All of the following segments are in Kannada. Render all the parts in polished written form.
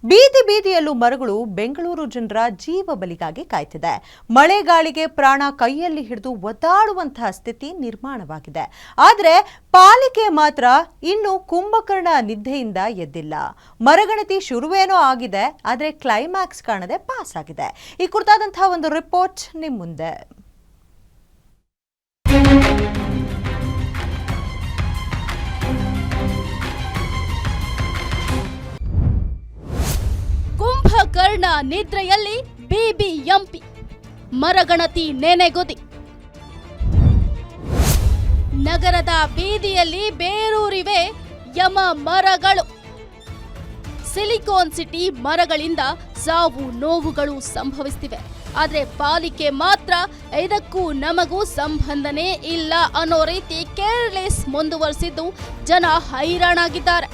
ಬೀದಿ ಬೀದಿಯಲ್ಲೂ ಮರಗಳು ಬೆಂಗಳೂರು ಜನರ ಜೀವ ಬಲಿಗಾಗಿ ಕಾಯ್ತಿದೆ. ಮಳೆಗಾಳಿಗೆ ಪ್ರಾಣ ಕೈಯಲ್ಲಿ ಹಿಡಿದು ಒದ್ದಾಡುವಂತಹ ಸ್ಥಿತಿ ನಿರ್ಮಾಣವಾಗಿದೆ. ಆದರೆ ಪಾಲಿಕೆ ಮಾತ್ರ ಇನ್ನು ಕುಂಭಕರ್ಣ ನಿದ್ದೆಯಿಂದ ಎದ್ದಿಲ್ಲ. ಮರಗಣತಿ ಶುರುವೇನೋ ಆಗಿದೆ, ಆದರೆ ಕ್ಲೈಮ್ಯಾಕ್ಸ್ ಕಾಣದೆ ಪಾಸ್ ಆಗಿದೆ. ಈ ಕುರಿತಾದಂತಹ ಒಂದು ರಿಪೋರ್ಟ್ ನಿಮ್ಮ ಮುಂದೆ. ಕುಂಭಕರ್ಣ ನಿದ್ರೆಯಲ್ಲಿ ಬಿಬಿಎಂಪಿ ಮರಗಣತಿ ನೆನೆಗುದಿ. ನಗರದ ಬೀದಿಯಲ್ಲಿ ಬೇರೂರಿವೆ ಯಮ ಮರಗಳು. ಸಿಲಿಕಾನ್ ಸಿಟಿ ಮರಗಳಿಂದ ಸಾವು ನೋವುಗಳು ಸಂಭವಿಸುತ್ತಿವೆ. ಆದರೆ ಪಾಲಿಕೆ ಮಾತ್ರ ಇದಕ್ಕೂ ನಮಗೂ ಸಂಬಂಧನೇ ಇಲ್ಲ ಅನ್ನೋ ರೀತಿ ಕೇರ್ಲೆಸ್ ಮುಂದುವರೆಸಿದ್ದು ಜನ ಹೈರಾಣಾಗಿದ್ದಾರೆ.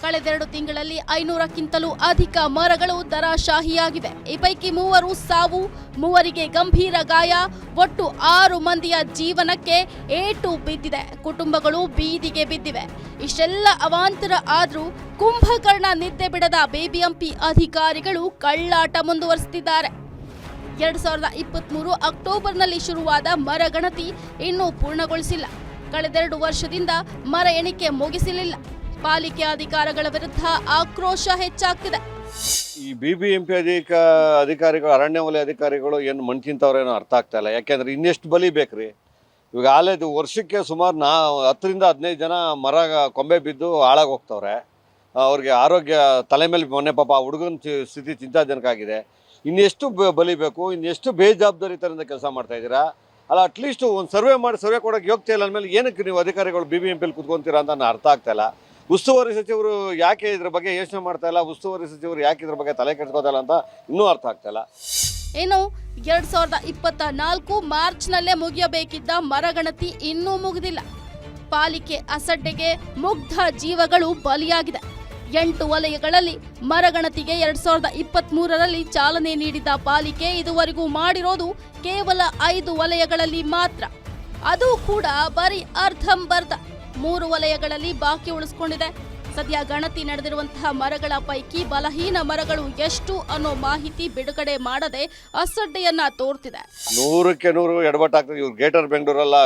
ಕಳೆದೆರಡು ತಿಂಗಳಲ್ಲಿ 500ಕ್ಕಿಂತಲೂ ಅಧಿಕ ಮರಗಳು ದರಾಶಾಹಿಯಾಗಿವೆ. ಈ ಪೈಕಿ 3 ಸಾವು, 3ರಿಗೆ ಗಂಭೀರ ಗಾಯ, ಒಟ್ಟು 6 ಮಂದಿಯ ಜೀವನಕ್ಕೆ ಏಟು ಬಿದ್ದಿದೆ. ಕುಟುಂಬಗಳು ಬೀದಿಗೆ ಬಿದ್ದಿವೆ. ಇಷ್ಟೆಲ್ಲ ಅವಾಂತರ ಆದ್ರೂ ಕುಂಭಕರ್ಣ ನಿದ್ದೆ ಬಿಡದ ಬಿಬಿಎಂಪಿ ಅಧಿಕಾರಿಗಳು ಕಳ್ಳಾಟ ಮುಂದುವರಿಸುತ್ತಿದ್ದಾರೆ. 2023 ಅಕ್ಟೋಬರ್ನಲ್ಲಿ ಶುರುವಾದ ಮರಗಣತಿ ಇನ್ನೂ ಪೂರ್ಣಗೊಳಿಸಿಲ್ಲ. ಕಳೆದೆರಡು ವರ್ಷದಿಂದ ಮರ ಎಣಿಕೆ ಮುಗಿಸಲಿಲ್ಲ. ಪಾಲಿಕೆ ಅಧಿಕಾರಿಗಳ ವಿರುದ್ಧ ಆಕ್ರೋಶ ಹೆಚ್ಚಾಗ್ತಿದೆ. ಈ ಬಿಬಿಎಂಪಿ ಅಧಿಕಾರಿಗಳು, ಅರಣ್ಯ ವಲಯ ಅಧಿಕಾರಿಗಳು ಏನು ಮಣ್ಣು ತಿಂತವ್ರೇನೋ ಅರ್ಥ ಆಗ್ತಾ ಇಲ್ಲ. ಯಾಕೆಂದ್ರೆ ಇನ್ನೆಷ್ಟು ಬಲಿ ಬೇಕ್ರಿ? ಇವಾಗ ಆಲೇ ವರ್ಷಕ್ಕೆ ಸುಮಾರು 10 ರಿಂದ 15 ಜನ ಮರ ಕೊಂಬೆ ಬಿದ್ದು ಹಾಳಾಗಿ ಹೋಗ್ತವ್ರೆ. ಅವ್ರಿಗೆ ಆರೋಗ್ಯ ತಲೆ ಮೇಲೆ ಮೊನ್ನೆ ಪಾಪ ಹುಡುಗನ ಸ್ಥಿತಿ ಚಿಂತಾಜನಕ ಆಗಿದೆ. ಇನ್ನೆಷ್ಟು ಬಲಿ ಬೇಕು? ಇನ್ನೆಷ್ಟು ಬೇಜವಾಬ್ದಾರಿತನದಿಂದ ಕೆಲಸ ಮಾಡ್ತಾ ಇದ್ದೀರಾ? ಅಲ್ಲ, ಅಟ್ಲೀಸ್ಟ್ ಒಂದು ಸರ್ವೆ ಕೊಡೋಕೆ ಯೋಗ್ಯತೆ ಇಲ್ಲ ಅಂದಮೇಲೆ ಏನಕ್ಕೆ ನೀವು ಅಧಿಕಾರಿಗಳು ಬಿಬಿಎಂಪಿಯಲ್ಲಿ ಕುತ್ಕೊಂತೀರಾ ಅಂತ ನಾನು ಅರ್ಥ ಆಗ್ತಾ ಇಲ್ಲ. ಉಸ್ತುವಾರಿ ಸಚಿವರು ಯಾಕೆ ಇದ್ರ ಬಗ್ಗೆ ಯೋಚನೆ ಮಾಡ್ತಾ ಇಲ್ಲ? ಉಸ್ತುವಾರಿ ಸಚಿವರು ಯಾಕೆ ಇದ್ರ ಬಗ್ಗೆ ತಲೆ ಕೆಡಿಸ್ಕೋತಾ ಇಲ್ಲ ಅಂತ ಇನ್ನೂ ಅರ್ಥ ಆಗ್ತಾ ಇಲ್ಲ. ಇನ್ನು 2024 ಮಾರ್ಚ್ನಲ್ಲೇ ಮುಗಿಯಬೇಕಿದ್ದ ಮರಗಣತಿ ಇನ್ನೂ ಮುಗಿದಿಲ್ಲ. ಪಾಲಿಕೆ ಅಸಡ್ಡೆಗೆ ಮುಗ್ಧ ಜೀವಗಳು ಬಲಿಯಾಗಿದೆ. 8 ವಲಯಗಳಲ್ಲಿ ಮರಗಣತಿಗೆ 2023ರಲ್ಲಿ ಚಾಲನೆ ನೀಡಿದ ಪಾಲಿಕೆ ಇದುವರೆಗೂ ಮಾಡಿರೋದು ಕೇವಲ 5 ವಲಯಗಳಲ್ಲಿ ಮಾತ್ರ. ಅದು ಕೂಡ ಬರೀ ಅರ್ಧಂಬರ್ಧ. 3 ವಲಯಗಳಲ್ಲಿ ಬಾಕಿ ಉಳಿಸಿಕೊಂಡಿದೆ. ಸದ್ಯ ಗಣತಿ ನಡೆದಿರುವಂತಹ ಮರಗಳ ಪೈಕಿ ಬಲಹೀನ ಮರಗಳು ಎಷ್ಟು ಅನ್ನೋ ಮಾಹಿತಿ ಬಿಡುಗಡೆ ಮಾಡದೆ ಅಸಡ್ಡೆಯನ್ನ ತೋರ್ತಿದೆ. 100ಕ್ಕೆ 100 ಎಡವಟ್ಟಾಗ್ತದೆ. ಇವ್ರು ಗ್ರೇಟರ್ ಬೆಂಗಳೂರಲ್ಲ,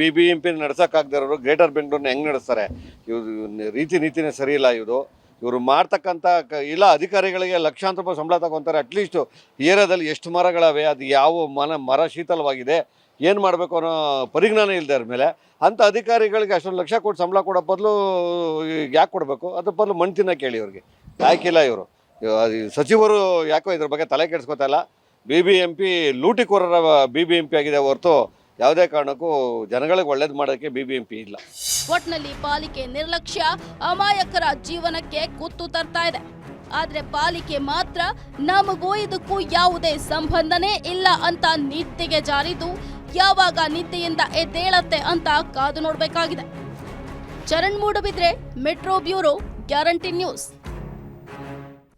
ಬಿಬಿಎಂಪಿ ನಡ್ಸಕ್ಕಾಗದಿರೋರು ಗ್ರೇಟರ್ ಬೆಂಗಳೂರನ್ನ ಹೆಂಗ್ ನಡೆಸ್ತಾರೆ? ಇವ್ರು ನೀತಿನೇ ಸರಿ ಇಲ್ಲ. ಇವರು ಮಾಡ್ತಕ್ಕಂಥ ಇಲ್ಲ ಅಧಿಕಾರಿಗಳಿಗೆ ಲಕ್ಷಾಂತರ ರೂಪಾಯಿ ಸಂಬಳ ತಗೊತಾರೆ. ಅಟ್ಲೀಸ್ಟ್ ಏರಿಯಾದಲ್ಲಿ ಎಷ್ಟು ಮರಗಳವೆ, ಅದು ಯಾವ ಮರ ಶೀತಲವಾಗಿದೆ, ಏನು ಮಾಡಬೇಕು ಅನ್ನೋ ಪರಿಜ್ಞಾನ ಇಲ್ಲದೆ ಮೇಲೆ ಅಂಥ ಅಧಿಕಾರಿಗಳಿಗೆ ಅಷ್ಟೊಂದು ಲಕ್ಷ ಕೊಟ್ಟು ಸಂಬಳ ಕೊಡೋ ಬದಲು ಯಾಕೆ ಕೊಡಬೇಕು? ಅದ್ರ ಬದಲು ಮಣ್ಣು ತಿನ್ನಕ್ಕೆ ಹೇಳಿ ಅವ್ರಿಗೆ. ಯಾಕಿಲ್ಲ ಇವರು ಸಚಿವರು ಯಾಕೋ ಇದ್ರ ಬಗ್ಗೆ ತಲೆ ಕೆಡಿಸ್ಕೊತಾ ಇಲ್ಲ. ಬಿಬಿಎಂಪಿ ಲೂಟಿಕೋರರ ಬಿಬಿಎಂಪಿ ಆಗಿದೆ ಹೊರತು ಯಾವುದೇ ಕಾರಣಕ್ಕೂ ಜನಗಳಿಗೆ ಒಳ್ಳೇದು ಮಾಡೋಕ್ಕೆ ಬಿಬಿಎಂಪಿ ಇಲ್ಲ. ಒಟ್ನಲ್ಲಿ ಪಾಲಿಕೆ ನಿರ್ಲಕ್ಷ್ಯ ಅಮಾಯಕರ ಜೀವನಕ್ಕೆ ಕುತ್ತು ತರ್ತಾ ಇದೆ. ಆದ್ರೆ ಪಾಲಿಕೆ ಮಾತ್ರ ನಮಗೂ ಇದಕ್ಕೂ ಯಾವುದೇ ಸಂಬಂಧನೇ ಇಲ್ಲ ಅಂತ ನಿದ್ದೆಗೆ ಜಾರಿದ್ದು ಯಾವಾಗ ನಿದ್ದೆಯಿಂದ ಎದ್ದೇಳತ್ತೆ ಅಂತ ಕಾದು ನೋಡಬೇಕಾಗಿದೆ. Charan Moodbidri, metro bureau, guarantee news.